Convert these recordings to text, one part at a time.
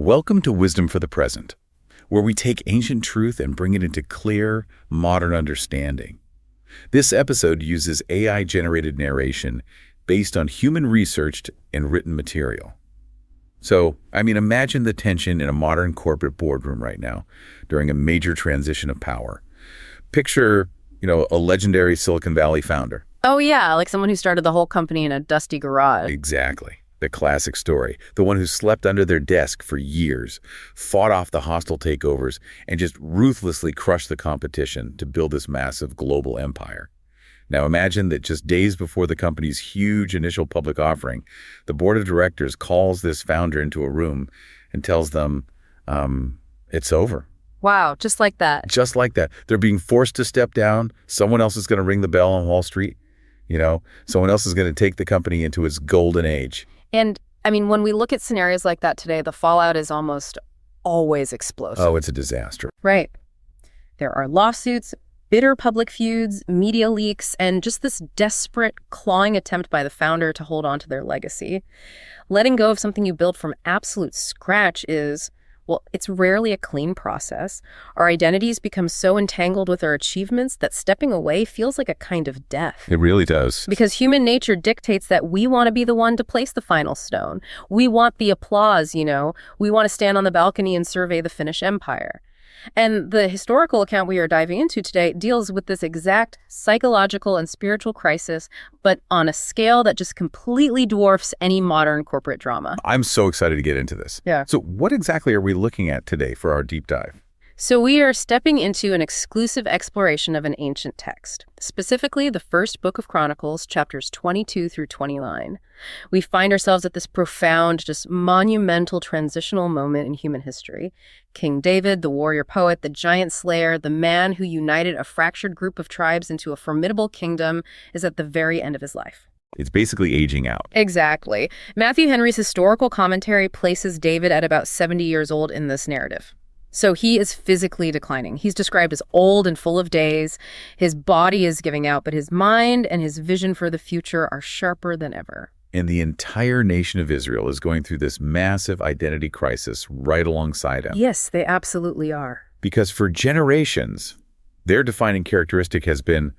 Welcome to Wisdom for the Present, where we take ancient truth and bring it into clear, modern understanding. This episode uses AI-generated narration based on human-researched and written material. So, imagine the tension in a modern corporate boardroom right now during a major transition of power. Picture, a legendary Silicon Valley founder. Oh yeah, like someone who started the whole company in a dusty garage. Exactly. The classic story. The one who slept under their desk for years, fought off the hostile takeovers, and just ruthlessly crushed the competition to build this massive global empire. Now imagine that just days before the company's huge initial public offering, the board of directors calls this founder into a room and tells them, it's over. Wow, just like that. Just like that. They're being forced to step down. Someone else is going to ring the bell on Wall Street. Someone else is going to take the company into its golden age. And, when we look at scenarios like that today, the fallout is almost always explosive. Oh, it's a disaster. Right. There are lawsuits, bitter public feuds, media leaks, and just this desperate, clawing attempt by the founder to hold on to their legacy. Letting go of something you built from absolute scratch is, it's rarely a clean process. Our identities become so entangled with our achievements that stepping away feels like a kind of death. It really does. Because human nature dictates that we want to be the one to place the final stone. We want the applause, We want to stand on the balcony and survey the Finnish Empire. And the historical account we are diving into today deals with this exact psychological and spiritual crisis, but on a scale that just completely dwarfs any modern corporate drama. I'm so excited to get into this. Yeah. So what exactly are we looking at today for our deep dive? So we are stepping into an exclusive exploration of an ancient text, specifically the first book of Chronicles, chapters 22 through 29. We find ourselves at this profound, just monumental transitional moment in human history. King David, the warrior poet, the giant slayer, the man who united a fractured group of tribes into a formidable kingdom, is at the very end of his life. It's basically aging out. Exactly. Matthew Henry's historical commentary places David at about 70 years old in this narrative. So he is physically declining. He's described as old and full of days. His body is giving out, but his mind and his vision for the future are sharper than ever. And the entire nation of Israel is going through this massive identity crisis right alongside him. Yes, they absolutely are. Because for generations, their defining characteristic has been,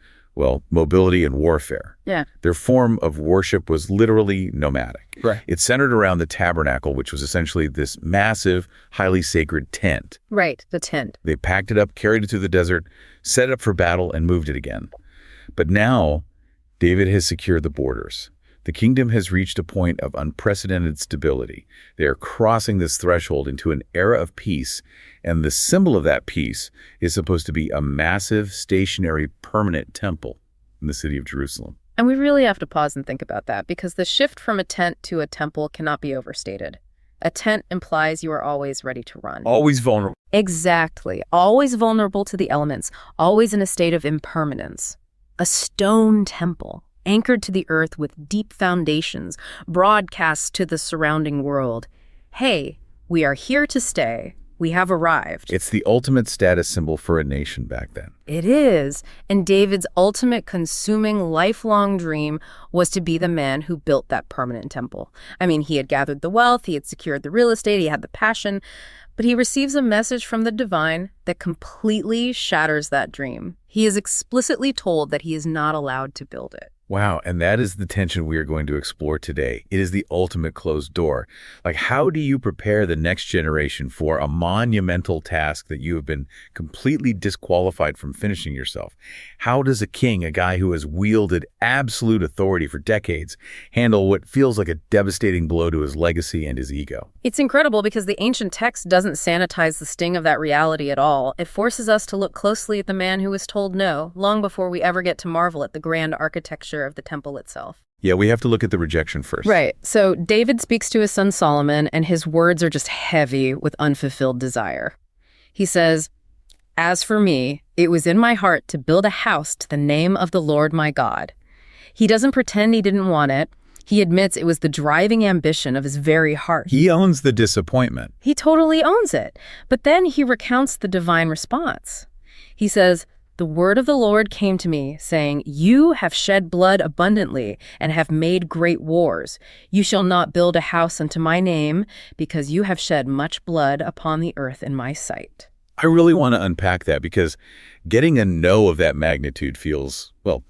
mobility and warfare. Yeah. Their form of worship was literally nomadic. Right. It centered around the tabernacle, which was essentially this massive, highly sacred tent. Right, the tent. They packed it up, carried it through the desert, set it up for battle, and moved it again. But now, David has secured the borders. The kingdom has reached a point of unprecedented stability. They are crossing this threshold into an era of peace, and the symbol of that peace is supposed to be a massive, stationary, permanent temple in the city of Jerusalem. And we really have to pause and think about that, because the shift from a tent to a temple cannot be overstated. A tent implies you are always ready to run. Always vulnerable. Exactly. Always vulnerable to the elements, always in a state of impermanence. A stone temple, anchored to the earth with deep foundations, broadcast to the surrounding world. Hey, we are here to stay. We have arrived. It's the ultimate status symbol for a nation back then. It is. And David's ultimate consuming lifelong dream was to be the man who built that permanent temple. He had gathered the wealth, he had secured the real estate, he had the passion, but he receives a message from the divine that completely shatters that dream. He is explicitly told that he is not allowed to build it. Wow, and that is the tension we are going to explore today. It is the ultimate closed door. How do you prepare the next generation for a monumental task that you have been completely disqualified from finishing yourself? How does a king, a guy who has wielded absolute authority for decades, handle what feels like a devastating blow to his legacy and his ego? It's incredible because the ancient text doesn't sanitize the sting of that reality at all. It forces us to look closely at the man who was told no, long before we ever get to marvel at the grand architecture of the temple itself. Yeah, we have to look at the rejection first. Right. So David speaks to his son Solomon, and his words are just heavy with unfulfilled desire. He says, "As for me, it was in my heart to build a house to the name of the Lord my God." He doesn't pretend he didn't want it. He admits it was the driving ambition of his very heart. He owns the disappointment. He totally owns it. But then he recounts the divine response. He says, The word of the Lord came to me, saying, You have shed blood abundantly and have made great wars. You shall not build a house unto my name, because you have shed much blood upon the earth in my sight. I really want to unpack that because getting a no of that magnitude feels, well,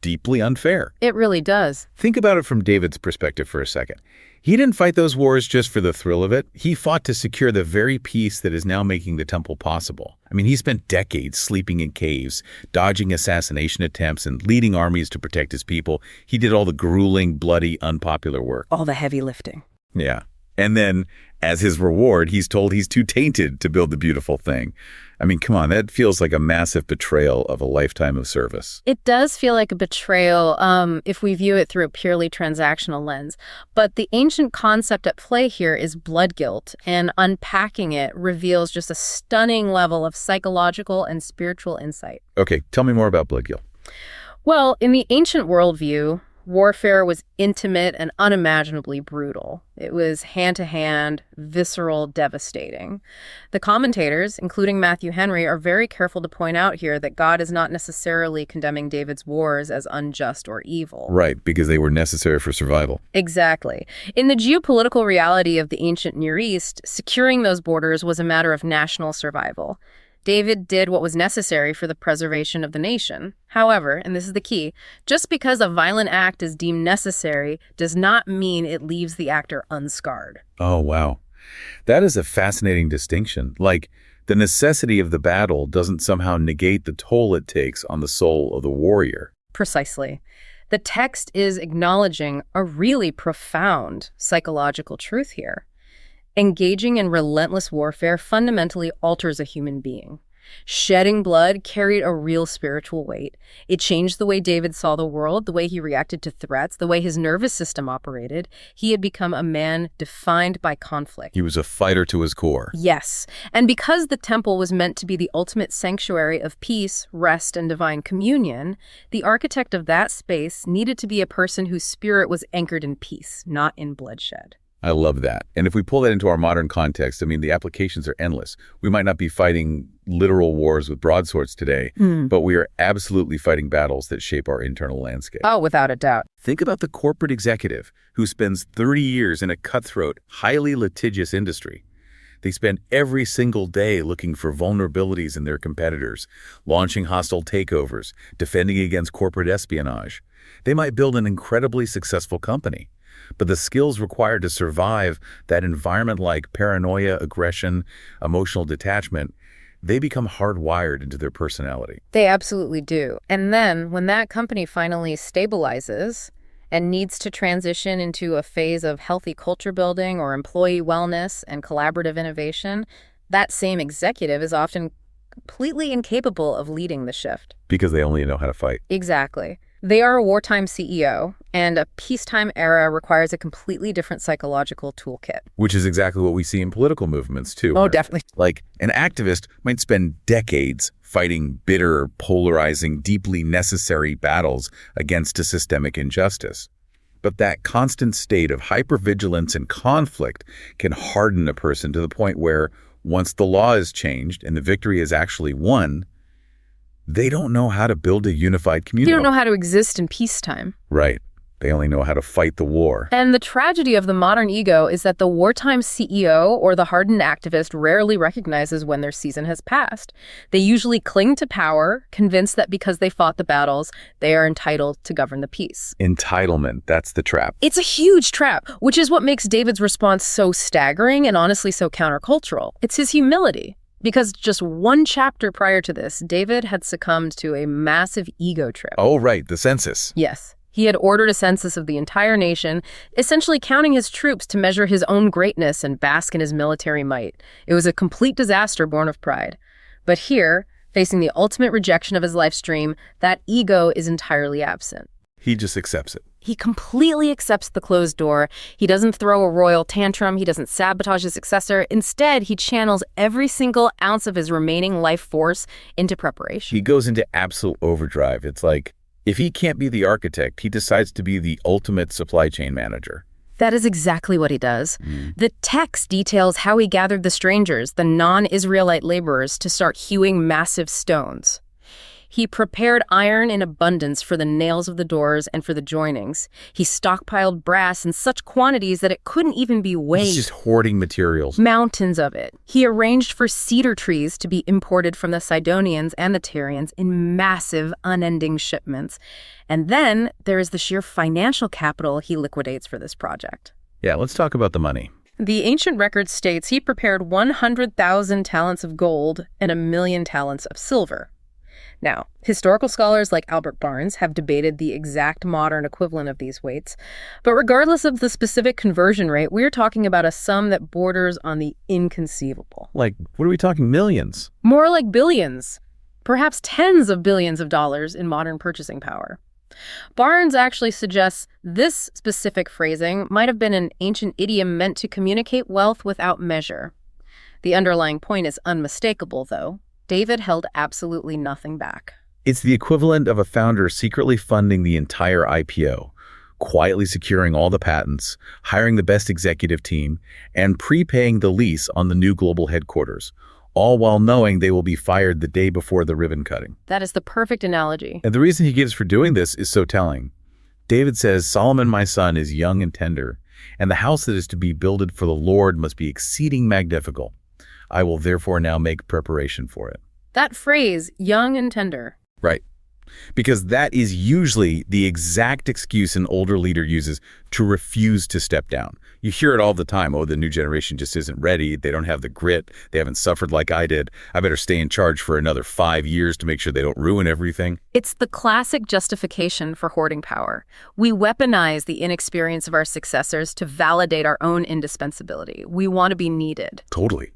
deeply unfair. It really does. Think about it from David's perspective for a second. He didn't fight those wars just for the thrill of it. He fought to secure the very peace that is now making the temple possible. I mean, he spent decades sleeping in caves, dodging assassination attempts, and leading armies to protect his people. He did all the grueling, bloody, unpopular work. All the heavy lifting. Yeah. And then, as his reward, he's told he's too tainted to build the beautiful thing. I mean, come on, that feels like a massive betrayal of a lifetime of service. It does feel like a betrayal if we view it through a purely transactional lens. But the ancient concept at play here is blood guilt, and unpacking it reveals just a stunning level of psychological and spiritual insight. Okay, tell me more about blood guilt. Well, in the ancient worldview, warfare was intimate and unimaginably brutal. It was hand-to-hand, visceral, devastating. The commentators, including Matthew Henry, are very careful to point out here that God is not necessarily condemning David's wars as unjust or evil. Right, because they were necessary for survival. Exactly. In the geopolitical reality of the ancient Near East, securing those borders was a matter of national survival. David did what was necessary for the preservation of the nation. However, and this is the key, just because a violent act is deemed necessary does not mean it leaves the actor unscarred. Oh, wow. That is a fascinating distinction. Like, the necessity of the battle doesn't somehow negate the toll it takes on the soul of the warrior. Precisely. The text is acknowledging a really profound psychological truth here. Engaging in relentless warfare fundamentally alters a human being. Shedding blood carried a real spiritual weight. It changed the way David saw the world, the way he reacted to threats, the way his nervous system operated. He had become a man defined by conflict. He was a fighter to his core. Yes. And because the temple was meant to be the ultimate sanctuary of peace, rest, and divine communion, the architect of that space needed to be a person whose spirit was anchored in peace, not in bloodshed. I love that. And if we pull that into our modern context, I mean, the applications are endless. We might not be fighting literal wars with broadswords today, but we are absolutely fighting battles that shape our internal landscape. Oh, without a doubt. Think about the corporate executive who spends 30 years in a cutthroat, highly litigious industry. They spend every single day looking for vulnerabilities in their competitors, launching hostile takeovers, defending against corporate espionage. They might build an incredibly successful company, but the skills required to survive that environment, like paranoia, aggression, emotional detachment, they become hardwired into their personality. They absolutely do. And then when that company finally stabilizes and needs to transition into a phase of healthy culture building or employee wellness and collaborative innovation, that same executive is often completely incapable of leading the shift. Because they only know how to fight. Exactly. They are a wartime CEO, and a peacetime era requires a completely different psychological toolkit. Which is exactly what we see in political movements, too. Oh, definitely. Like, an activist might spend decades fighting bitter, polarizing, deeply necessary battles against a systemic injustice. But that constant state of hypervigilance and conflict can harden a person to the point where, once the law is changed and the victory is actually won, they don't know how to build a unified community. They don't know how to exist in peacetime. Right. They only know how to fight the war. And the tragedy of the modern ego is that the wartime CEO or the hardened activist rarely recognizes when their season has passed. They usually cling to power, convinced that because they fought the battles, they are entitled to govern the peace. Entitlement, that's the trap. It's a huge trap, which is what makes David's response so staggering and honestly so countercultural. It's his humility. Because just one chapter prior to this, David had succumbed to a massive ego trip. Oh, right, the census. Yes. He had ordered a census of the entire nation, essentially counting his troops to measure his own greatness and bask in his military might. It was a complete disaster born of pride. But here, facing the ultimate rejection of his life stream, that ego is entirely absent. He just accepts it. He completely accepts the closed door. He doesn't throw a royal tantrum. He doesn't sabotage his successor. Instead, he channels every single ounce of his remaining life force into preparation. He goes into absolute overdrive. It's like, if he can't be the architect, he decides to be the ultimate supply chain manager. That is exactly what he does. The text details how he gathered the strangers, the non-Israelite laborers, to start hewing massive stones. He prepared iron in abundance for the nails of the doors and for the joinings. He stockpiled brass in such quantities that it couldn't even be weighed. He's just hoarding materials. Mountains of it. He arranged for cedar trees to be imported from the Sidonians and the Tyrians in massive, unending shipments. And then there is the sheer financial capital he liquidates for this project. Yeah, let's talk about the money. The ancient record states he prepared 100,000 talents of gold and 1,000,000 talents of silver. Now, historical scholars like Albert Barnes have debated the exact modern equivalent of these weights, but regardless of the specific conversion rate, we're talking about a sum that borders on the inconceivable. Like, what are we talking, millions? More like billions, perhaps tens of billions of dollars in modern purchasing power. Barnes actually suggests this specific phrasing might have been an ancient idiom meant to communicate wealth without measure. The underlying point is unmistakable, though. David held absolutely nothing back. It's the equivalent of a founder secretly funding the entire IPO, quietly securing all the patents, hiring the best executive team, and prepaying the lease on the new global headquarters, all while knowing they will be fired the day before the ribbon cutting. That is the perfect analogy. And the reason he gives for doing this is so telling. David says, Solomon, my son, is young and tender, and the house that is to be builded for the Lord must be exceeding magnifical. I will therefore now make preparation for it. That phrase, young and tender. Right. Because that is usually the exact excuse an older leader uses to refuse to step down. You hear it all the time. Oh, the new generation just isn't ready. They don't have the grit. They haven't suffered like I did. I better stay in charge for another 5 years to make sure they don't ruin everything. It's the classic justification for hoarding power. We weaponize the inexperience of our successors to validate our own indispensability. We want to be needed. Totally.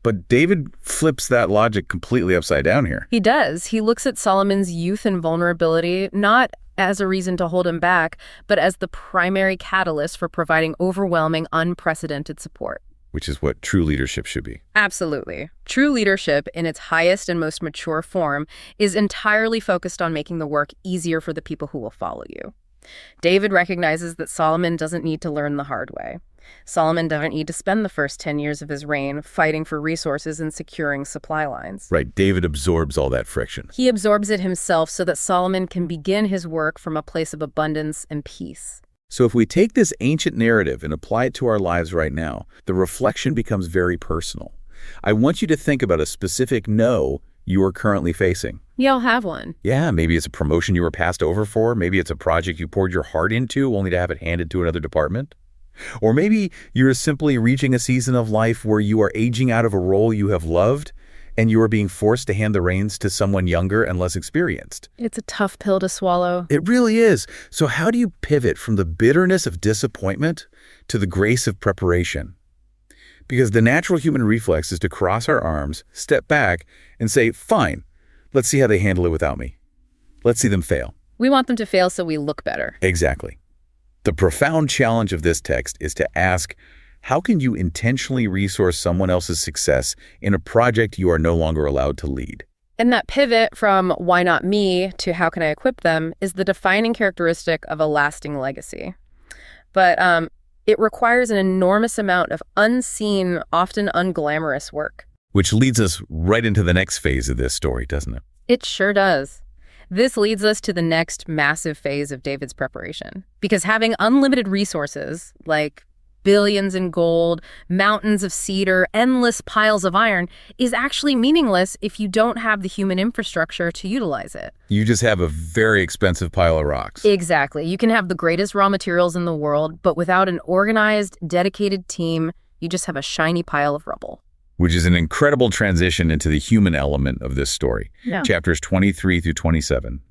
But David flips that logic completely upside down here. He does. He looks at Solomon's youth and vulnerability not as a reason to hold him back, but as the primary catalyst for providing overwhelming, unprecedented support. Which is what true leadership should be. Absolutely. True leadership, in its highest and most mature form, is entirely focused on making the work easier for the people who will follow you. David recognizes that Solomon doesn't need to learn the hard way. Solomon doesn't need to spend the first 10 years of his reign fighting for resources and securing supply lines. Right, David absorbs all that friction. He absorbs it himself so that Solomon can begin his work from a place of abundance and peace. So if we take this ancient narrative and apply it to our lives right now, the reflection becomes very personal. I want you to think about a specific no you are currently facing. Yeah, I'll have one. Yeah, maybe it's a promotion you were passed over for. Maybe it's a project you poured your heart into only to have it handed to another department. Or maybe you're simply reaching a season of life where you are aging out of a role you have loved and you are being forced to hand the reins to someone younger and less experienced. It's a tough pill to swallow. It really is. So how do you pivot from the bitterness of disappointment to the grace of preparation? Because the natural human reflex is to cross our arms, step back, and say, fine, let's see how they handle it without me. Let's see them fail. We want them to fail so we look better. Exactly. The profound challenge of this text is to ask, how can you intentionally resource someone else's success in a project you are no longer allowed to lead? And that pivot from why not me to how can I equip them is the defining characteristic of a lasting legacy. But it requires an enormous amount of unseen, often unglamorous work. Which leads us right into the next phase of this story, doesn't it? It sure does. This leads us to the next massive phase of David's preparation. Because having unlimited resources, like billions in gold, mountains of cedar, endless piles of iron, is actually meaningless if you don't have the human infrastructure to utilize it. You just have a very expensive pile of rocks. Exactly. You can have the greatest raw materials in the world, but without an organized, dedicated team, you just have a shiny pile of rubble. Which is an incredible transition into the human element of this story. Yeah. Chapters 23 through 27.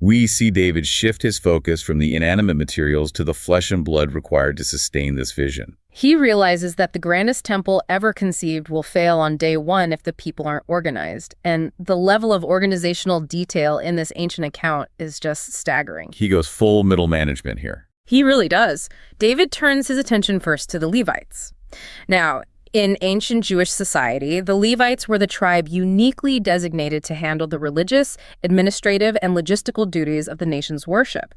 We see David shift his focus from the inanimate materials to the flesh and blood required to sustain this vision. He realizes that the grandest temple ever conceived will fail on day one if the people aren't organized. And the level of organizational detail in this ancient account is just staggering. He goes full middle management here. He really does. David turns his attention first to the Levites. Now, in ancient Jewish society, the Levites were the tribe uniquely designated to handle the religious, administrative, and logistical duties of the nation's worship.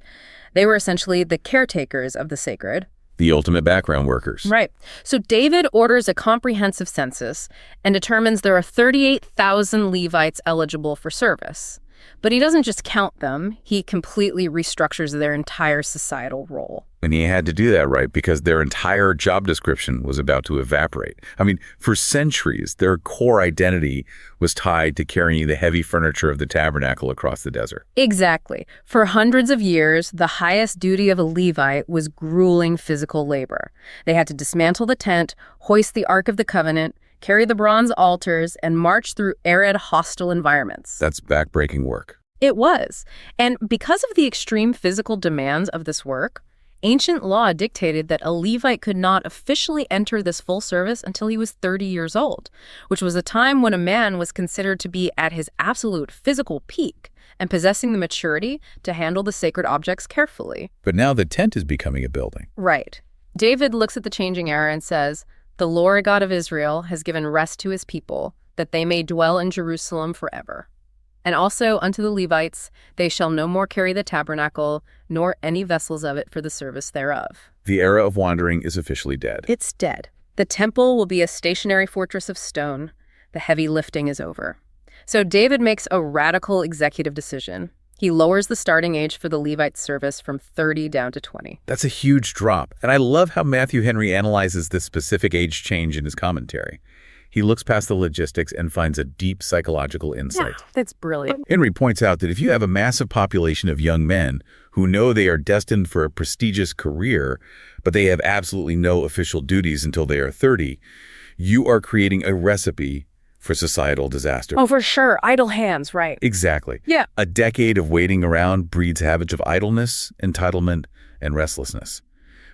They were essentially the caretakers of the sacred, The ultimate background workers. Right. So David orders a comprehensive census and determines there are 38,000 Levites eligible for service. But he doesn't just count them, he completely restructures their entire societal role. And he had to do that, right, because their entire job description was about to evaporate. I mean, for centuries, their core identity was tied to carrying the heavy furniture of the tabernacle across the desert. Exactly. For hundreds of years, the highest duty of a Levite was grueling physical labor. They had to dismantle the tent, hoist the Ark of the Covenant, carry the bronze altars, and march through arid, hostile environments. That's backbreaking work. It was. And because of the extreme physical demands of this work, ancient law dictated that a Levite could not officially enter this full service until he was 30 years old, which was a time when a man was considered to be at his absolute physical peak and possessing the maturity to handle the sacred objects carefully. But now the tent is becoming a building. Right. David looks at the changing era and says, "The Lord God of Israel has given rest to his people, that they may dwell in Jerusalem forever. And also unto the Levites, they shall no more carry the tabernacle, nor any vessels of it for the service thereof." The era of wandering is officially dead. It's dead. The temple will be a stationary fortress of stone. The heavy lifting is over. So David makes a radical executive decision. He lowers the starting age for the Levite service from 30 down to 20. That's a huge drop. And I love how Matthew Henry analyzes this specific age change in his commentary. He looks past the logistics and finds a deep psychological insight. Yeah, that's brilliant. Henry points out that if you have a massive population of young men who know they are destined for a prestigious career, but they have absolutely no official duties until they are 30, you are creating a recipe for societal disaster. Oh, for sure. Idle hands, right. Exactly. Yeah. A decade of waiting around breeds habits of idleness, entitlement, and restlessness.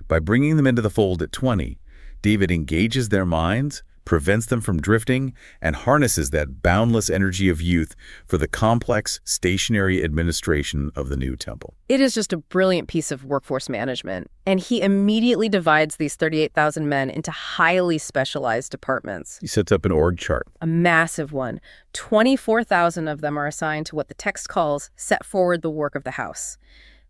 By bringing them into the fold at 20, David engages their minds, prevents them from drifting, and harnesses that boundless energy of youth for the complex, stationary administration of the new temple. It is just a brilliant piece of workforce management. And he immediately divides these 38,000 men into highly specialized departments. He sets up an org chart. A massive one. 24,000 of them are assigned to what the text calls set forward the work of the house.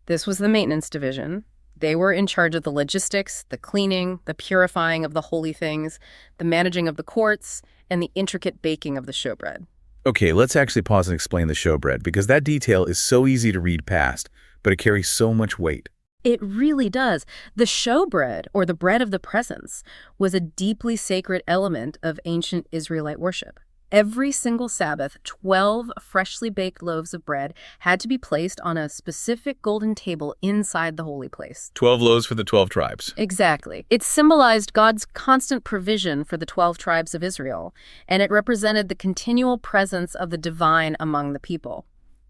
This was the maintenance division. They were in charge of the logistics, the cleaning, the purifying of the holy things, the managing of the courts, and the intricate baking of the showbread. Okay, let's actually pause and explain the showbread, because that detail is so easy to read past, but it carries so much weight. It really does. The showbread, or the bread of the presence, was a deeply sacred element of ancient Israelite worship. Every single Sabbath, 12 freshly baked loaves of bread had to be placed on a specific golden table inside the holy place. 12 loaves for the 12 tribes. Exactly. It symbolized God's constant provision for the 12 tribes of Israel, and it represented the continual presence of the divine among the people.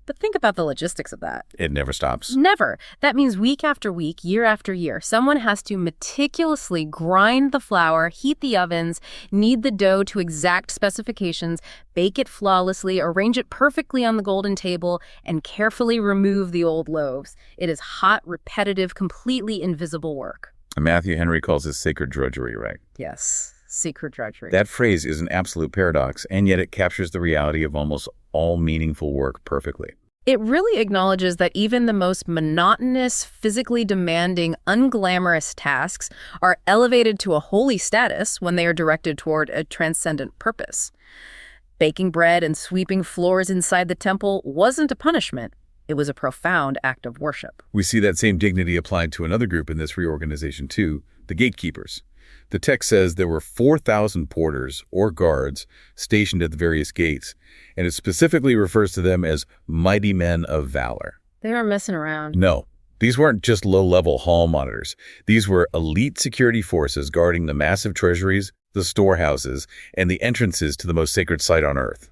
But think about the logistics of that. It never stops. Never. That means week after week, year after year, someone has to meticulously grind the flour, heat the ovens, knead the dough to exact specifications, bake it flawlessly, arrange it perfectly on the golden table, and carefully remove the old loaves. It is hot, repetitive, completely invisible work. Matthew Henry calls this sacred drudgery, right? Yes. Secret drudgery. That phrase is an absolute paradox, and yet it captures the reality of almost all meaningful work perfectly. It really acknowledges that even the most monotonous, physically demanding, unglamorous tasks are elevated to a holy status when they are directed toward a transcendent purpose. Baking bread and sweeping floors inside the temple wasn't a punishment. It was a profound act of worship. We see that same dignity applied to another group in this reorganization too, the gatekeepers. The text says there were 4,000 porters or guards stationed at the various gates, and it specifically refers to them as mighty men of valor. They weren't messing around. No, these weren't just low-level hall monitors. These were elite security forces guarding the massive treasuries, the storehouses, and the entrances to the most sacred site on earth.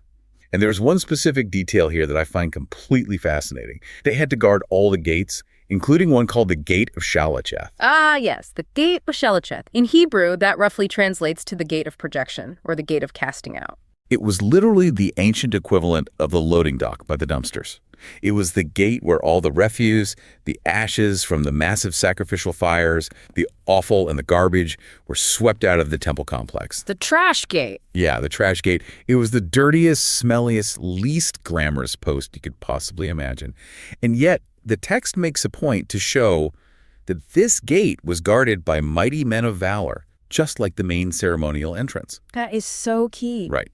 And there's one specific detail here that I find completely fascinating. They had to guard all the gates, including one called the Gate of Shalacheth. Ah, yes, the Gate of Shalacheth. In Hebrew, that roughly translates to the Gate of Projection, or the Gate of Casting Out. It was literally the ancient equivalent of the loading dock by the dumpsters. It was the gate where all the refuse, the ashes from the massive sacrificial fires, the offal and the garbage were swept out of the temple complex. The trash gate. Yeah, the trash gate. It was the dirtiest, smelliest, least glamorous post you could possibly imagine. And yet, the text makes a point to show that this gate was guarded by mighty men of valor, just like the main ceremonial entrance. That is so key. Right.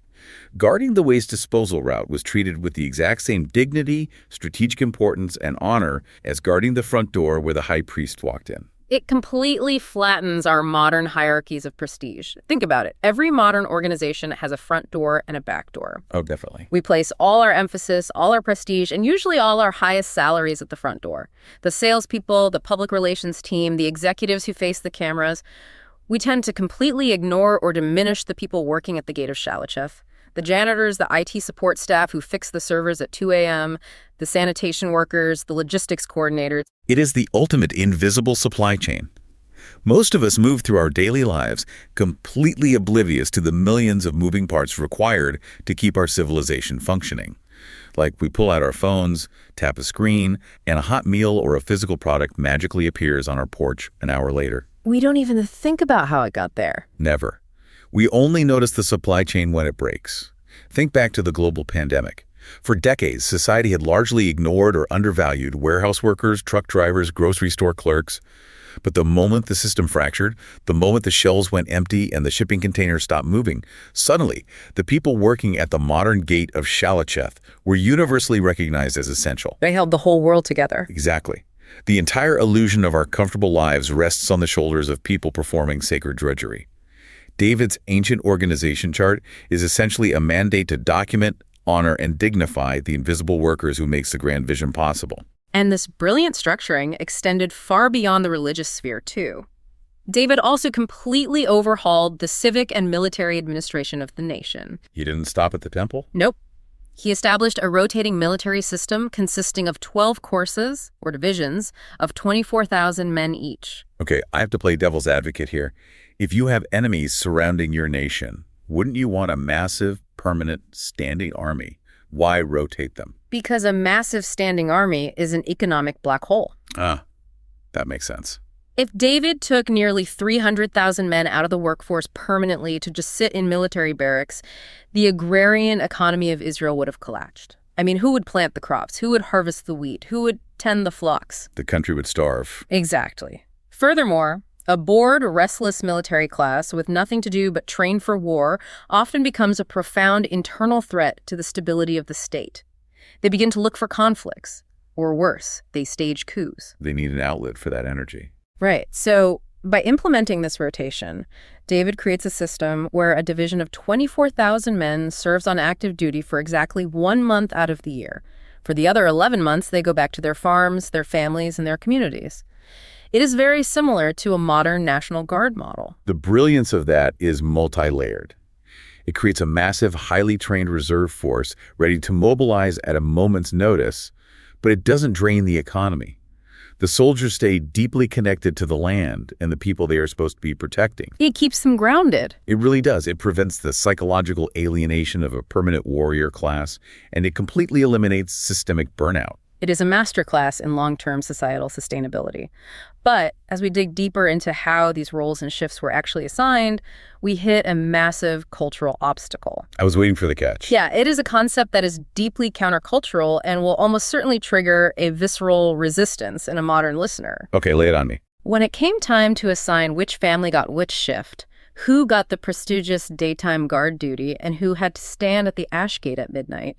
Guarding the waste disposal route was treated with the exact same dignity, strategic importance, and honor as guarding the front door where the high priest walked in. It completely flattens our modern hierarchies of prestige. Think about it. Every modern organization has a front door and a back door. Oh, definitely. We place all our emphasis, all our prestige, and usually all our highest salaries at the front door. The salespeople, the public relations team, the executives who face the cameras. We tend to completely ignore or diminish the people working at the gate of Shalachev. The janitors, the IT support staff who fix the servers at 2 a.m., the sanitation workers, the logistics coordinators. It is the ultimate invisible supply chain. Most of us move through our daily lives completely oblivious to the millions of moving parts required to keep our civilization functioning. Like we pull out our phones, tap a screen, and a hot meal or a physical product magically appears on our porch an hour later. We don't even think about how it got there. Never. We only notice the supply chain when it breaks. Think back to the global pandemic. For decades, society had largely ignored or undervalued warehouse workers, truck drivers, grocery store clerks. But the moment the system fractured, the moment the shelves went empty and the shipping containers stopped moving, suddenly, the people working at the modern gate of Shalachev were universally recognized as essential. They held the whole world together. Exactly. The entire illusion of our comfortable lives rests on the shoulders of people performing sacred drudgery. David's ancient organization chart is essentially a mandate to document, honor, and dignify the invisible workers who makes the grand vision possible. And this brilliant structuring extended far beyond the religious sphere, too. David also completely overhauled the civic and military administration of the nation. He didn't stop at the temple? Nope. He established a rotating military system consisting of 12 courses, or divisions, of 24,000 men each. Okay, I have to play devil's advocate here. If you have enemies surrounding your nation, wouldn't you want a massive, permanent, standing army? Why rotate them? Because a massive standing army is an economic black hole. That makes sense. If David took nearly 300,000 men out of the workforce permanently to just sit in military barracks, the agrarian economy of Israel would have collapsed. I mean, who would plant the crops? Who would harvest the wheat? Who would tend the flocks? The country would starve. Exactly. Furthermore, a bored, restless military class with nothing to do but train for war often becomes a profound internal threat to the stability of the state. They begin to look for conflicts, or worse, they stage coups. They need an outlet for that energy. Right. So by implementing this rotation, David creates a system where a division of 24,000 men serves on active duty for exactly 1 month out of the year. For the other 11 months, they go back to their farms, their families, and their communities. It is very similar to a modern National Guard model. The brilliance of that is multi-layered. It creates a massive, highly trained reserve force ready to mobilize at a moment's notice, but it doesn't drain the economy. The soldiers stay deeply connected to the land and the people they are supposed to be protecting. It keeps them grounded. It really does. It prevents the psychological alienation of a permanent warrior class, and it completely eliminates systemic burnout. It is a masterclass in long-term societal sustainability. But as we dig deeper into how these roles and shifts were actually assigned, we hit a massive cultural obstacle. I was waiting for the catch. Yeah, it is a concept that is deeply countercultural and will almost certainly trigger a visceral resistance in a modern listener. Okay, lay it on me. When it came time to assign which family got which shift, who got the prestigious daytime guard duty, and who had to stand at the ash gate at midnight,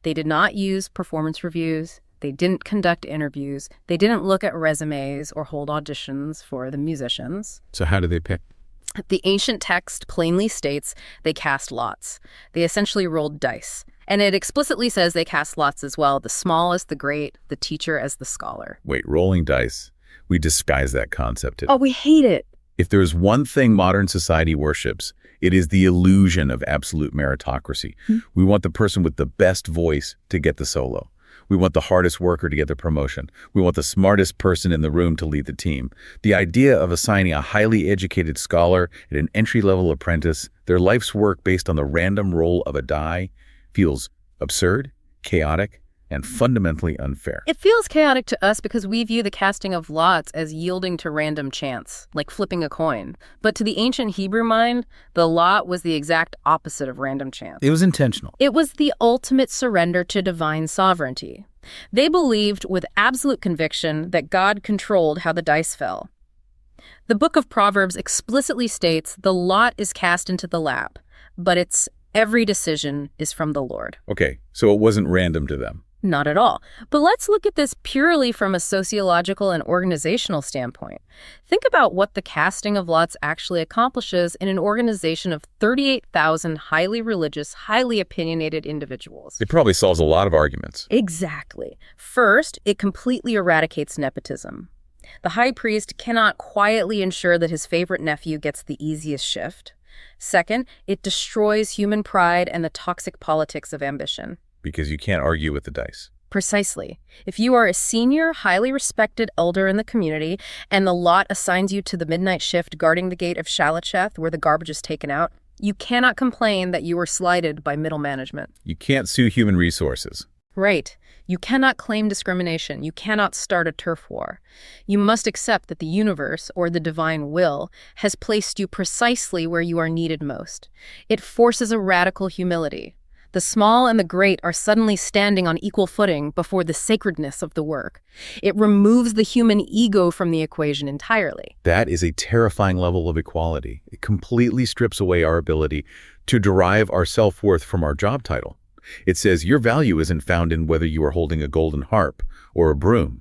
they did not use performance reviews. They didn't conduct interviews. They didn't look at resumes or hold auditions for the musicians. So how do they pick? The ancient text plainly states they cast lots. They essentially rolled dice. And it explicitly says they cast lots as well, the small as the great, the teacher as the scholar. Wait, rolling dice. We disguise that concept today. Oh, we hate it. If there's one thing modern society worships, it is the illusion of absolute meritocracy. We want the person with the best voice to get the solo. We want the hardest worker to get the promotion. We want the smartest person in the room to lead the team. The idea of assigning a highly educated scholar and an entry-level apprentice their life's work based on the random roll of a die feels absurd, chaotic, and fundamentally unfair. It feels chaotic to us because we view the casting of lots as yielding to random chance, like flipping a coin. But to the ancient Hebrew mind, the lot was the exact opposite of random chance. It was intentional. It was the ultimate surrender to divine sovereignty. They believed with absolute conviction that God controlled how the dice fell. The book of Proverbs explicitly states the lot is cast into the lap, but its every decision is from the Lord. Okay, so it wasn't random to them. Not at all. But let's look at this purely from a sociological and organizational standpoint. Think about what the casting of lots actually accomplishes in an organization of 38,000 highly religious, highly opinionated individuals. It probably solves a lot of arguments. Exactly. First, it completely eradicates nepotism. The high priest cannot quietly ensure that his favorite nephew gets the easiest shift. Second, it destroys human pride and the toxic politics of ambition. Because you can't argue with the dice. Precisely. If you are a senior, highly respected elder in the community, and the lot assigns you to the midnight shift guarding the gate of Shalacheth where the garbage is taken out, you cannot complain that you were slighted by middle management. You can't sue human resources. Right. You cannot claim discrimination. You cannot start a turf war. You must accept that the universe, or the divine will, has placed you precisely where you are needed most. It forces a radical humility. The small and the great are suddenly standing on equal footing before the sacredness of the work. It removes the human ego from the equation entirely. That is a terrifying level of equality. It completely strips away our ability to derive our self-worth from our job title. It says your value isn't found in whether you are holding a golden harp or a broom.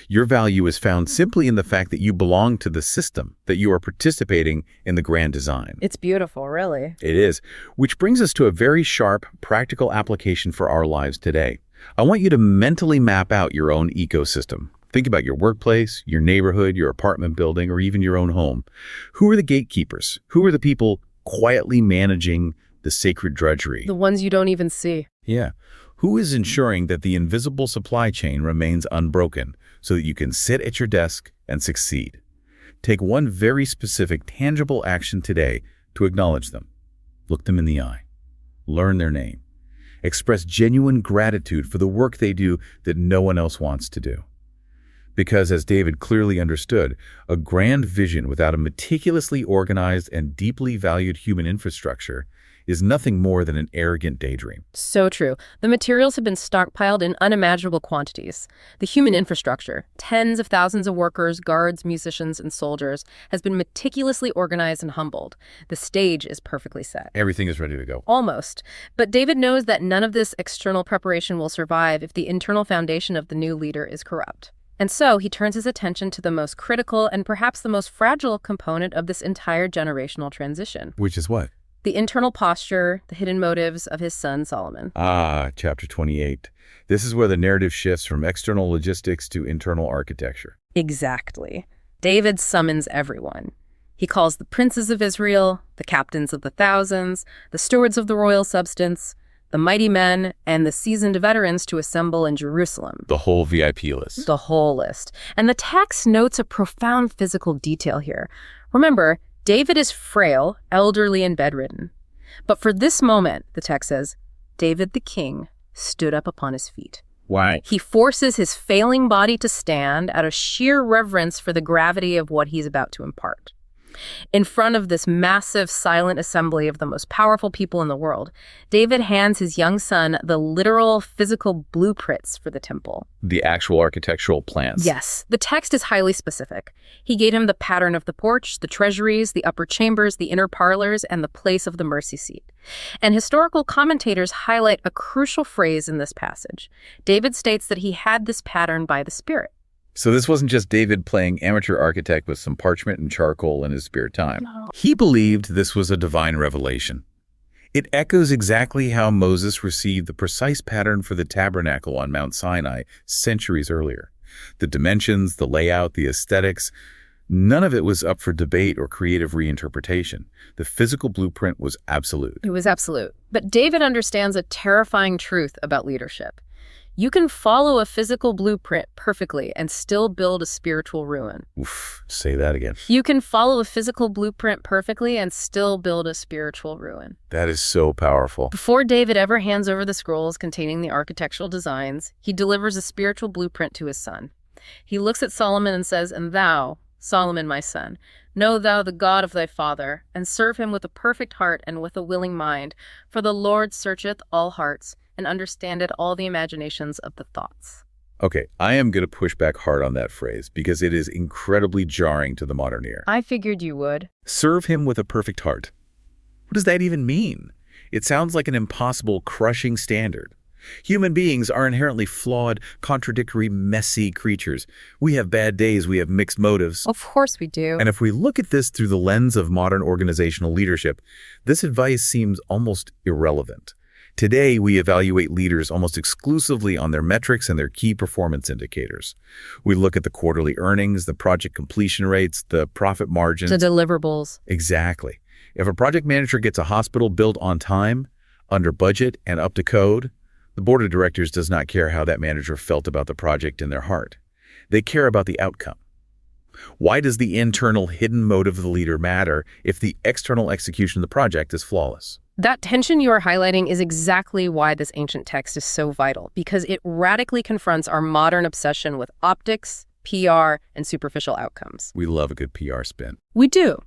Your value is found simply in the fact that you belong to the system, that you are participating in the grand design. It's beautiful, really. It is, which brings us to a very sharp, practical application for our lives today. I want you to mentally map out your own ecosystem. Think about your workplace, your neighborhood, your apartment building, or even your own home. Who are the gatekeepers? Who are the people quietly managing the sacred drudgery? The ones you don't even see. Yeah. Who is ensuring that the invisible supply chain remains unbroken so that you can sit at your desk and succeed? Take one very specific, tangible action today to acknowledge them. Look them in the eye. Learn their name. Express genuine gratitude for the work they do that no one else wants to do. Because, as David clearly understood, a grand vision without a meticulously organized and deeply valued human infrastructure is nothing more than an arrogant daydream. So true. The materials have been stockpiled in unimaginable quantities. The human infrastructure, tens of thousands of workers, guards, musicians, and soldiers, has been meticulously organized and humbled. The stage is perfectly set. Everything is ready to go. Almost. But David knows that none of this external preparation will survive if the internal foundation of the new leader is corrupt. And so he turns his attention to the most critical and perhaps the most fragile component of this entire generational transition. Which is what? The internal posture, the hidden motives of his son Solomon. Chapter 28. This is where the narrative shifts from external logistics to internal architecture. Exactly. David summons everyone. He calls the princes of Israel, the captains of the thousands, the stewards of the royal substance, the mighty men, and the seasoned veterans to assemble in Jerusalem. The whole VIP list. The whole list. And the text notes a profound physical detail here. Remember, David is frail, elderly, and bedridden. But for this moment, the text says, David the king stood up upon his feet. Why? He forces his failing body to stand out of sheer reverence for the gravity of what he's about to impart. In front of this massive, silent assembly of the most powerful people in the world, David hands his young son the literal physical blueprints for the temple. The actual architectural plans. Yes. The text is highly specific. He gave him the pattern of the porch, the treasuries, the upper chambers, the inner parlors, and the place of the mercy seat. And historical commentators highlight a crucial phrase in this passage. David states that he had this pattern by the Spirit. So this wasn't just David playing amateur architect with some parchment and charcoal in his spare time. No. He believed this was a divine revelation. It echoes exactly how Moses received the precise pattern for the tabernacle on Mount Sinai centuries earlier. The dimensions, the layout, the aesthetics, none of it was up for debate or creative reinterpretation. The physical blueprint was absolute. It was absolute. But David understands a terrifying truth about leadership. You can follow a physical blueprint perfectly and still build a spiritual ruin. Oof, say that again. You can follow a physical blueprint perfectly and still build a spiritual ruin. That is so powerful. Before David ever hands over the scrolls containing the architectural designs, he delivers a spiritual blueprint to his son. He looks at Solomon and says, "And thou, Solomon, my son, know thou the God of thy father, and serve him with a perfect heart and with a willing mind, for the Lord searcheth all hearts, and understandeth all the imaginations of the thoughts." Okay, I am going to push back hard on that phrase because it is incredibly jarring to the modern ear. I figured you would. Serve him with a perfect heart. What does that even mean? It sounds like an impossible, crushing standard. Human beings are inherently flawed, contradictory, messy creatures. We have bad days, we have mixed motives. Of course we do. And if we look at this through the lens of modern organizational leadership, this advice seems almost irrelevant. Today, we evaluate leaders almost exclusively on their metrics and their key performance indicators. We look at the quarterly earnings, the project completion rates, the profit margins. The deliverables. Exactly. If a project manager gets a hospital built on time, under budget, and up to code, the board of directors does not care how that manager felt about the project in their heart. They care about the outcome. Why does the internal hidden motive of the leader matter if the external execution of the project is flawless? That tension you are highlighting is exactly why this ancient text is so vital, because it radically confronts our modern obsession with optics, PR, and superficial outcomes. We love a good PR spin. We do.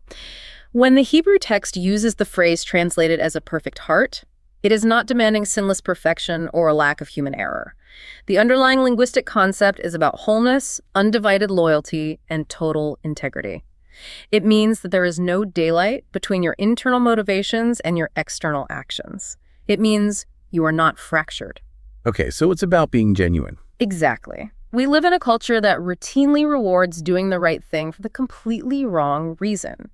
When the Hebrew text uses the phrase translated as a perfect heart, it is not demanding sinless perfection or a lack of human error. The underlying linguistic concept is about wholeness, undivided loyalty, and total integrity. It means that there is no daylight between your internal motivations and your external actions. It means you are not fractured. Okay, so it's about being genuine. Exactly. We live in a culture that routinely rewards doing the right thing for the completely wrong reason.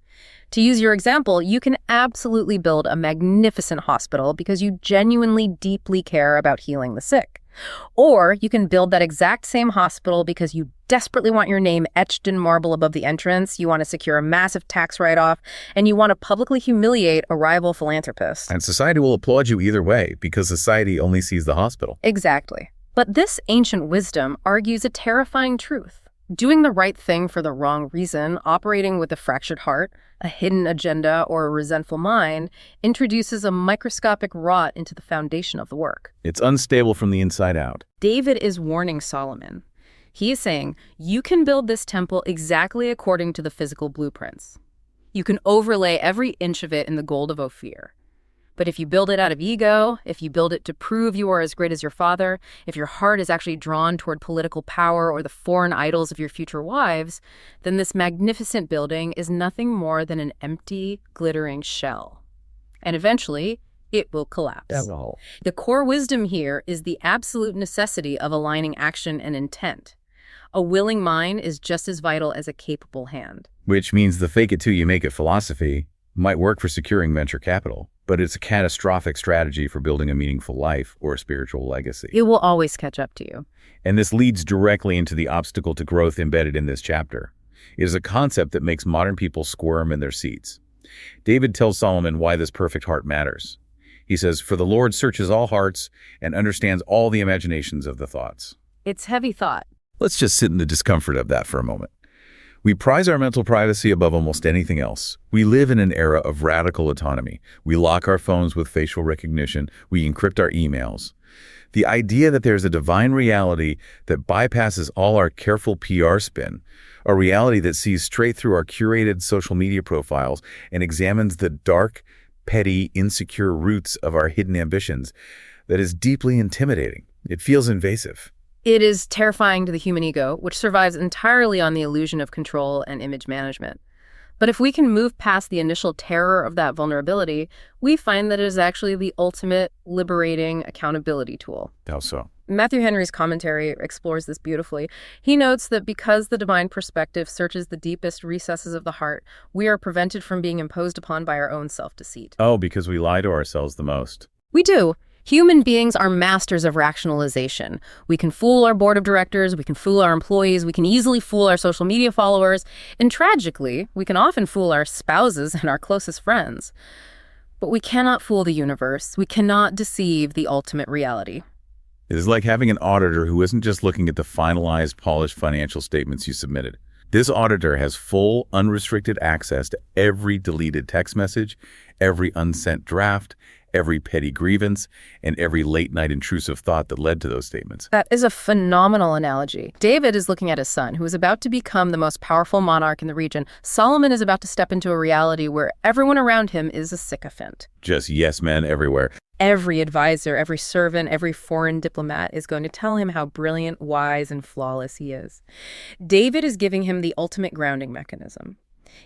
To use your example, you can absolutely build a magnificent hospital because you genuinely deeply care about healing the sick. Or you can build that exact same hospital because you desperately want your name etched in marble above the entrance, you want to secure a massive tax write-off, and you want to publicly humiliate a rival philanthropist. And society will applaud you either way because society only sees the hospital. Exactly. But this ancient wisdom argues a terrifying truth. Doing the right thing for the wrong reason, operating with a fractured heart, a hidden agenda, or a resentful mind, introduces a microscopic rot into the foundation of the work. It's unstable from the inside out. David is warning Solomon. He is saying, you can build this temple exactly according to the physical blueprints. You can overlay every inch of it in the gold of Ophir. But if you build it out of ego, if you build it to prove you are as great as your father, if your heart is actually drawn toward political power or the foreign idols of your future wives, then this magnificent building is nothing more than an empty, glittering shell. And eventually, it will collapse. The core wisdom here is the absolute necessity of aligning action and intent. A willing mind is just as vital as a capable hand. Which means the fake it till you make it philosophy might work for securing venture capital, but it's a catastrophic strategy for building a meaningful life or a spiritual legacy. It will always catch up to you. And this leads directly into the obstacle to growth embedded in this chapter. It is a concept that makes modern people squirm in their seats. David tells Solomon why this perfect heart matters. He says, "For the Lord searches all hearts and understands all the imaginations of the thoughts." It's heavy thought. Let's just sit in the discomfort of that for a moment. We prize our mental privacy above almost anything else. We live in an era of radical autonomy. We lock our phones with facial recognition. We encrypt our emails. The idea that there's a divine reality that bypasses all our careful PR spin, a reality that sees straight through our curated social media profiles and examines the dark, petty, insecure roots of our hidden ambitions, that is deeply intimidating. It feels invasive. It is terrifying to the human ego, which survives entirely on the illusion of control and image management. But if we can move past the initial terror of that vulnerability, we find that it is actually the ultimate liberating accountability tool. How so? Matthew Henry's commentary explores this beautifully. He notes that because the divine perspective searches the deepest recesses of the heart, we are prevented from being imposed upon by our own self-deceit. Oh, because we lie to ourselves the most. We do. Human beings are masters of rationalization. We can fool our board of directors, we can fool our employees, we can easily fool our social media followers, and tragically, we can often fool our spouses and our closest friends. But we cannot fool the universe. We cannot deceive the ultimate reality. It is like having an auditor who isn't just looking at the finalized, polished financial statements you submitted. This auditor has full, unrestricted access to every deleted text message, every unsent draft, every petty grievance, and every late-night intrusive thought that led to those statements. That is a phenomenal analogy. David is looking at his son, who is about to become the most powerful monarch in the region. Solomon is about to step into a reality where everyone around him is a sycophant. Just yes men everywhere. Every advisor, every servant, every foreign diplomat is going to tell him how brilliant, wise, and flawless he is. David is giving him the ultimate grounding mechanism.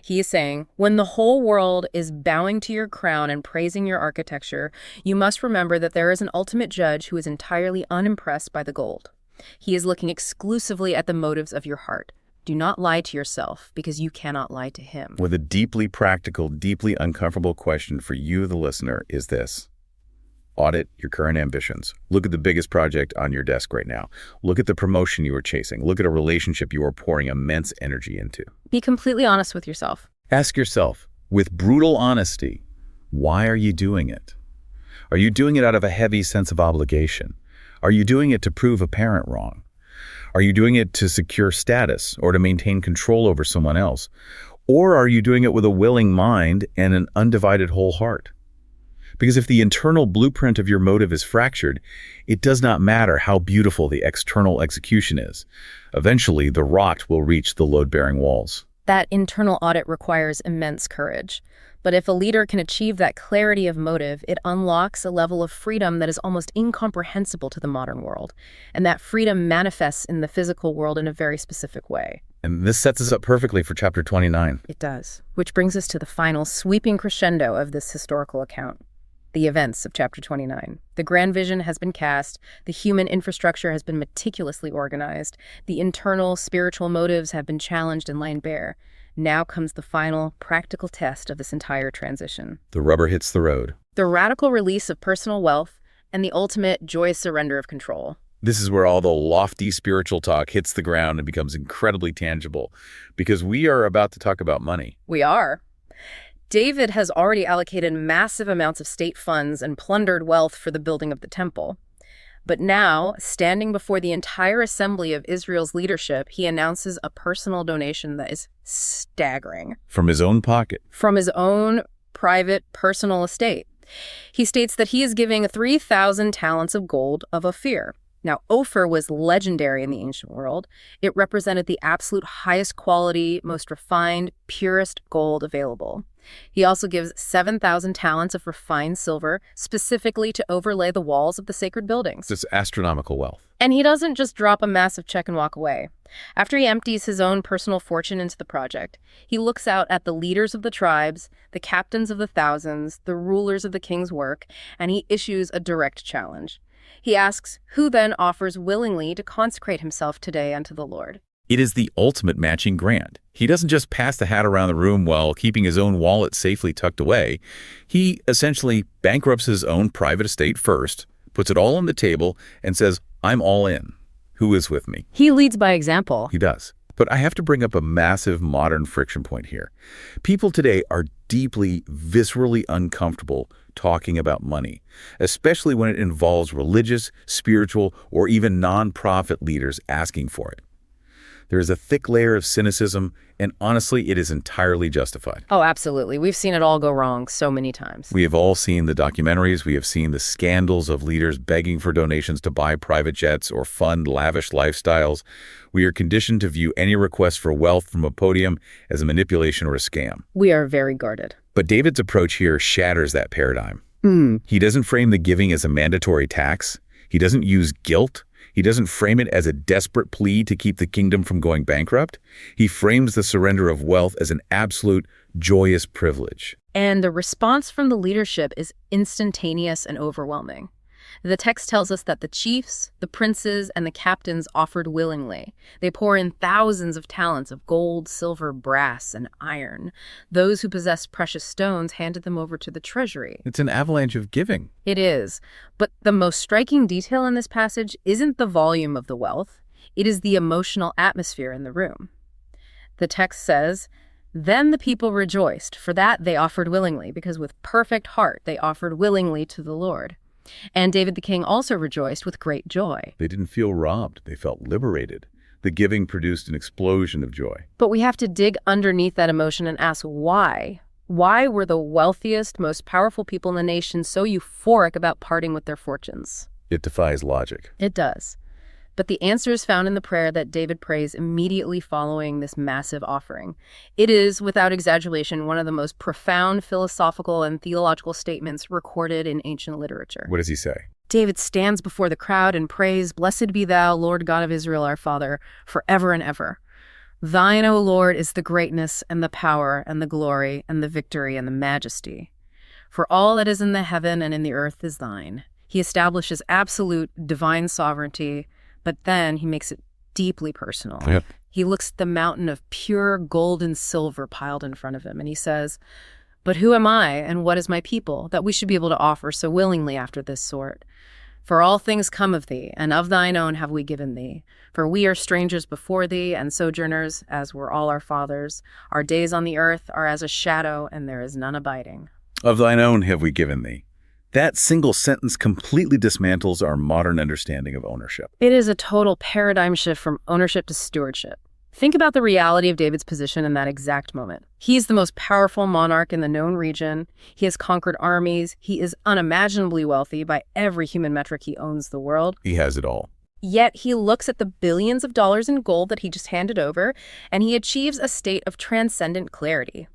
He is saying, when the whole world is bowing to your crown and praising your architecture, you must remember that there is an ultimate judge who is entirely unimpressed by the gold. He is looking exclusively at the motives of your heart. Do not lie to yourself, because you cannot lie to him. With a deeply practical, deeply uncomfortable question for you, the listener, is this. Audit your current ambitions. Look at the biggest project on your desk right now. Look at the promotion you are chasing. Look at a relationship you are pouring immense energy into. Be completely honest with yourself. Ask yourself, with brutal honesty, why are you doing it? Are you doing it out of a heavy sense of obligation? Are you doing it to prove a parent wrong? Are you doing it to secure status or to maintain control over someone else? Or are you doing it with a willing mind and an undivided whole heart? Because if the internal blueprint of your motive is fractured, it does not matter how beautiful the external execution is. Eventually, the rot will reach the load-bearing walls. That internal audit requires immense courage. But if a leader can achieve that clarity of motive, it unlocks a level of freedom that is almost incomprehensible to the modern world. And that freedom manifests in the physical world in a very specific way. And this sets us up perfectly for chapter 29. It does. Which brings us to the final sweeping crescendo of this historical account. The events of chapter 29. The grand vision has been cast, the human infrastructure has been meticulously organized, the internal spiritual motives have been challenged and laid bare. Now comes the final, practical test of this entire transition. The rubber hits the road. The radical release of personal wealth and the ultimate joyous surrender of control. This is where all the lofty spiritual talk hits the ground and becomes incredibly tangible, because we are about to talk about money. We are. David has already allocated massive amounts of state funds and plundered wealth for the building of the temple. But now, standing before the entire assembly of Israel's leadership, he announces a personal donation that is staggering. From his own pocket. From his own private, personal estate. He states that he is giving 3,000 talents of gold of Ophir. Now, Ophir was legendary in the ancient world. It represented the absolute highest quality, most refined, purest gold available. He also gives 7,000 talents of refined silver, specifically to overlay the walls of the sacred buildings. It's astronomical wealth. And he doesn't just drop a massive check and walk away. After he empties his own personal fortune into the project, he looks out at the leaders of the tribes, the captains of the thousands, the rulers of the king's work, and he issues a direct challenge. He asks, who then offers willingly to consecrate himself today unto the Lord? It is the ultimate matching grant. He doesn't just pass the hat around the room while keeping his own wallet safely tucked away. He essentially bankrupts his own private estate first, puts it all on the table, and says, I'm all in. Who is with me? He leads by example. He does. But I have to bring up a massive modern friction point here. People today are deeply, viscerally uncomfortable talking about money, especially when it involves religious, spiritual, or even nonprofit leaders asking for it. There is a thick layer of cynicism, and honestly, it is entirely justified. Oh, absolutely. We've seen it all go wrong so many times. We have all seen the documentaries. We have seen the scandals of leaders begging for donations to buy private jets or fund lavish lifestyles. We are conditioned to view any request for wealth from a podium as a manipulation or a scam. We are very guarded. But David's approach here shatters that paradigm. He doesn't frame the giving as a mandatory tax. He doesn't use guilt. He doesn't frame it as a desperate plea to keep the kingdom from going bankrupt. He frames the surrender of wealth as an absolute, joyous privilege. And the response from the leadership is instantaneous and overwhelming. The text tells us that the chiefs, the princes, and the captains offered willingly. They pour in thousands of talents of gold, silver, brass, and iron. Those who possessed precious stones handed them over to the treasury. It's an avalanche of giving. It is. But the most striking detail in this passage isn't the volume of the wealth. It is the emotional atmosphere in the room. The text says, then the people rejoiced, for that they offered willingly, because with perfect heart they offered willingly to the Lord. And David the king also rejoiced with great joy. They didn't feel robbed. They felt liberated. The giving produced an explosion of joy. But we have to dig underneath that emotion and ask why. Why were the wealthiest, most powerful people in the nation so euphoric about parting with their fortunes? It defies logic. It does. But the answer is found in the prayer that David prays immediately following this massive offering. It is, without exaggeration, one of the most profound philosophical and theological statements recorded in ancient literature. What does he say? David stands before the crowd and prays, "Blessed be thou, Lord God of Israel, our Father, forever and ever. Thine, O Lord, is the greatness and the power and the glory and the victory and the majesty. For all that is in the heaven and in the earth is thine." He establishes absolute divine sovereignty, but then he makes it deeply personal. Yep. He looks at the mountain of pure gold and silver piled in front of him, and he says, "But who am I, and what is my people, that we should be able to offer so willingly after this sort? For all things come of thee, and of thine own have we given thee. For we are strangers before thee, and sojourners, as were all our fathers. Our days on the earth are as a shadow, and there is none abiding." Of thine own have we given thee. That single sentence completely dismantles our modern understanding of ownership. It is a total paradigm shift from ownership to stewardship. Think about the reality of David's position in that exact moment. He's the most powerful monarch in the known region. He has conquered armies. He is unimaginably wealthy. By every human metric, he owns the world. He has it all. Yet he looks at the billions of dollars in gold that he just handed over, and he achieves a state of transcendent clarity.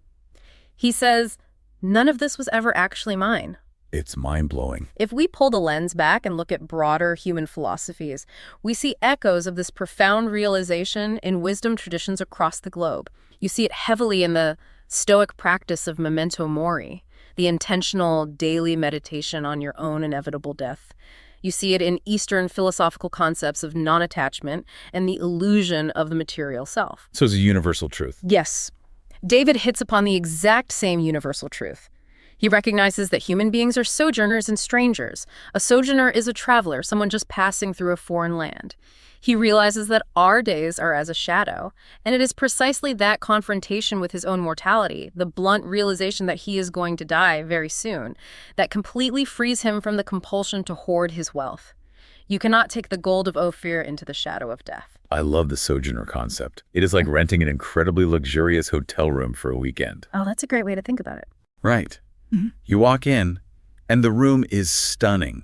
He says, "None of this was ever actually mine." It's mind-blowing. If we pull the lens back and look at broader human philosophies, we see echoes of this profound realization in wisdom traditions across the globe. You see it heavily in the Stoic practice of memento mori, the intentional daily meditation on your own inevitable death. You see it in Eastern philosophical concepts of non-attachment and the illusion of the material self. So it's a universal truth. Yes. David hits upon the exact same universal truth. He recognizes that human beings are sojourners and strangers. A sojourner is a traveler, someone just passing through a foreign land. He realizes that our days are as a shadow, and it is precisely that confrontation with his own mortality, the blunt realization that he is going to die very soon, that completely frees him from the compulsion to hoard his wealth. You cannot take the gold of Ophir into the shadow of death. I love the sojourner concept. It is like renting an incredibly luxurious hotel room for a weekend. Oh, that's a great way to think about it. Right. You walk in, and the room is stunning.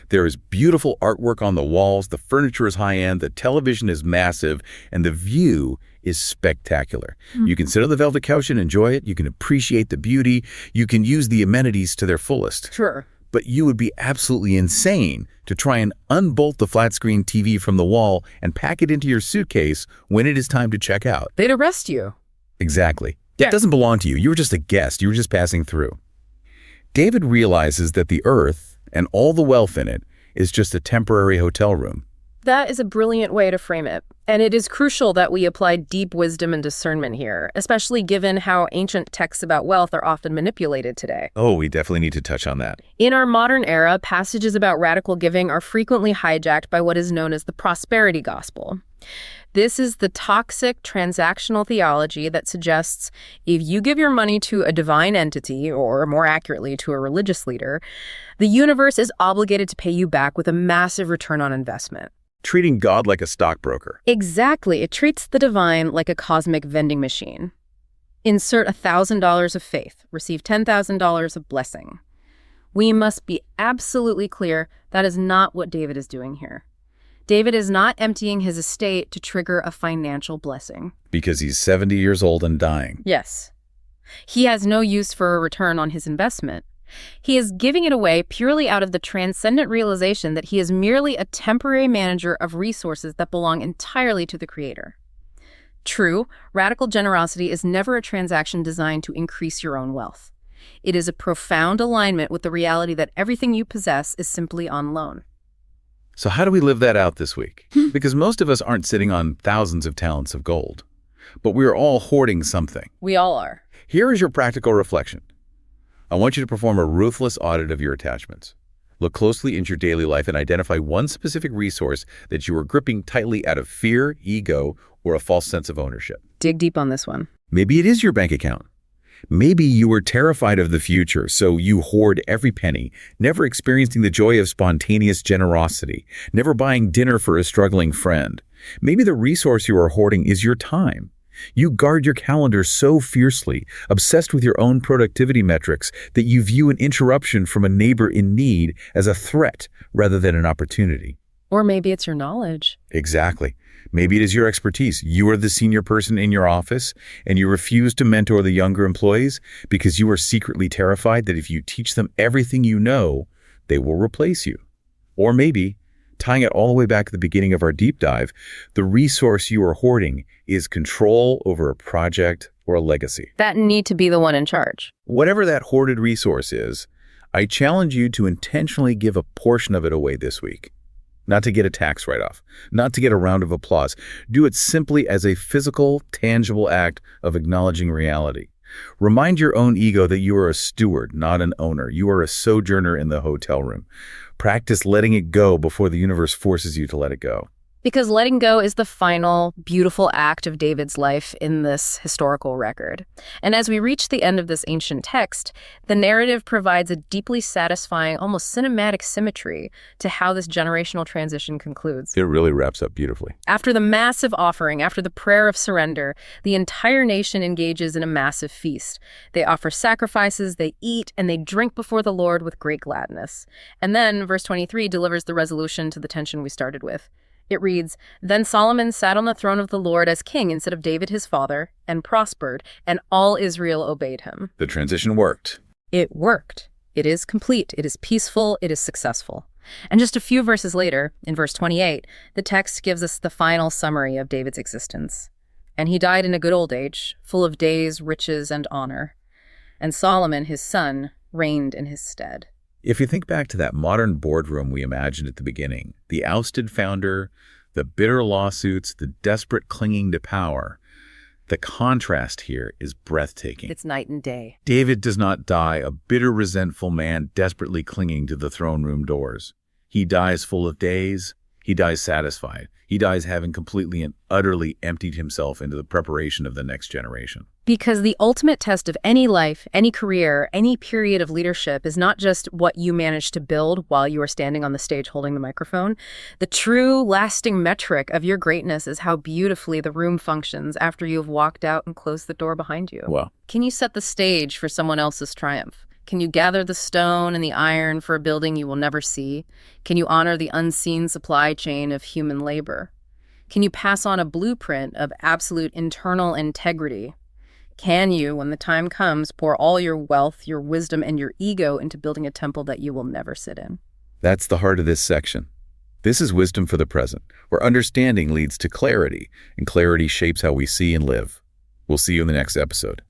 There is beautiful artwork on the walls, the furniture is high-end, the television is massive, and the view is spectacular. You can sit on the velvet couch and enjoy it. You can appreciate the beauty. You can use the amenities to their fullest. Sure. But you would be absolutely insane to try and unbolt the flat-screen TV from the wall and pack it into your suitcase when it is time to check out. They'd arrest you. Exactly. Yeah. It doesn't belong to you. You were just a guest. You were just passing through. David realizes that the earth and all the wealth in it is just a temporary hotel room. That is a brilliant way to frame it. And it is crucial that we apply deep wisdom and discernment here, especially given how ancient texts about wealth are often manipulated today. Oh, we definitely need to touch on that. In our modern era, passages about radical giving are frequently hijacked by what is known as the prosperity gospel. This is the toxic transactional theology that suggests if you give your money to a divine entity, or more accurately, to a religious leader, the universe is obligated to pay you back with a massive return on investment. Treating God like a stockbroker. Exactly. It treats the divine like a cosmic vending machine. Insert $1,000 of faith, receive $10,000 of blessing. We must be absolutely clear that is not what David is doing here. David is not emptying his estate to trigger a financial blessing. Because he's 70 years old and dying. Yes. He has no use for a return on his investment. He is giving it away purely out of the transcendent realization that he is merely a temporary manager of resources that belong entirely to the Creator. True, radical generosity is never a transaction designed to increase your own wealth. It is a profound alignment with the reality that everything you possess is simply on loan. So how do we live that out this week? Because most of us aren't sitting on thousands of talents of gold, but we are all hoarding something. We all are. Here is your practical reflection. I want you to perform a ruthless audit of your attachments. Look closely into your daily life and identify one specific resource that you are gripping tightly out of fear, ego, or a false sense of ownership. Dig deep on this one. Maybe it is your bank account. Maybe you are terrified of the future, so you hoard every penny, never experiencing the joy of spontaneous generosity, never buying dinner for a struggling friend. Maybe the resource you are hoarding is your time. You guard your calendar so fiercely, obsessed with your own productivity metrics, that you view an interruption from a neighbor in need as a threat rather than an opportunity. Or maybe it's your knowledge. Exactly. Maybe it is your expertise. You are the senior person in your office, and you refuse to mentor the younger employees because you are secretly terrified that if you teach them everything you know, they will replace you. Or maybe, tying it all the way back to the beginning of our deep dive, the resource you are hoarding is control over a project or a legacy. That need to be the one in charge. Whatever that hoarded resource is, I challenge you to intentionally give a portion of it away this week. Not to get a tax write-off, not to get a round of applause. Do it simply as a physical, tangible act of acknowledging reality. Remind your own ego that you are a steward, not an owner. You are a sojourner in the hotel room. Practice letting it go before the universe forces you to let it go. Because letting go is the final, beautiful act of David's life in this historical record. And as we reach the end of this ancient text, the narrative provides a deeply satisfying, almost cinematic symmetry to how this generational transition concludes. It really wraps up beautifully. After the massive offering, after the prayer of surrender, the entire nation engages in a massive feast. They offer sacrifices, they eat, and they drink before the Lord with great gladness. And then, verse 23 delivers the resolution to the tension we started with. It reads, "Then Solomon sat on the throne of the Lord as king instead of David his father, and prospered, and all Israel obeyed him." The transition worked. It worked. It is complete. It is peaceful. It is successful. And just a few verses later, in verse 28, the text gives us the final summary of David's existence. "And he died in a good old age, full of days, riches, and honor. And Solomon, his son, reigned in his stead." If you think back to that modern boardroom we imagined at the beginning, the ousted founder, the bitter lawsuits, the desperate clinging to power, the contrast here is breathtaking. It's night and day. David does not die a bitter, resentful man desperately clinging to the throne room doors. He dies full of days. He dies satisfied. He dies having completely and utterly emptied himself into the preparation of the next generation. Because the ultimate test of any life, any career, any period of leadership is not just what you manage to build while you are standing on the stage holding the microphone. The true, lasting metric of your greatness is how beautifully the room functions after you have walked out and closed the door behind you. Wow. Can you set the stage for someone else's triumph? Can you gather the stone and the iron for a building you will never see? Can you honor the unseen supply chain of human labor? Can you pass on a blueprint of absolute internal integrity? Can you, when the time comes, pour all your wealth, your wisdom, and your ego into building a temple that you will never sit in? That's the heart of this section. This is wisdom for the present, where understanding leads to clarity, and clarity shapes how we see and live. We'll see you in the next episode.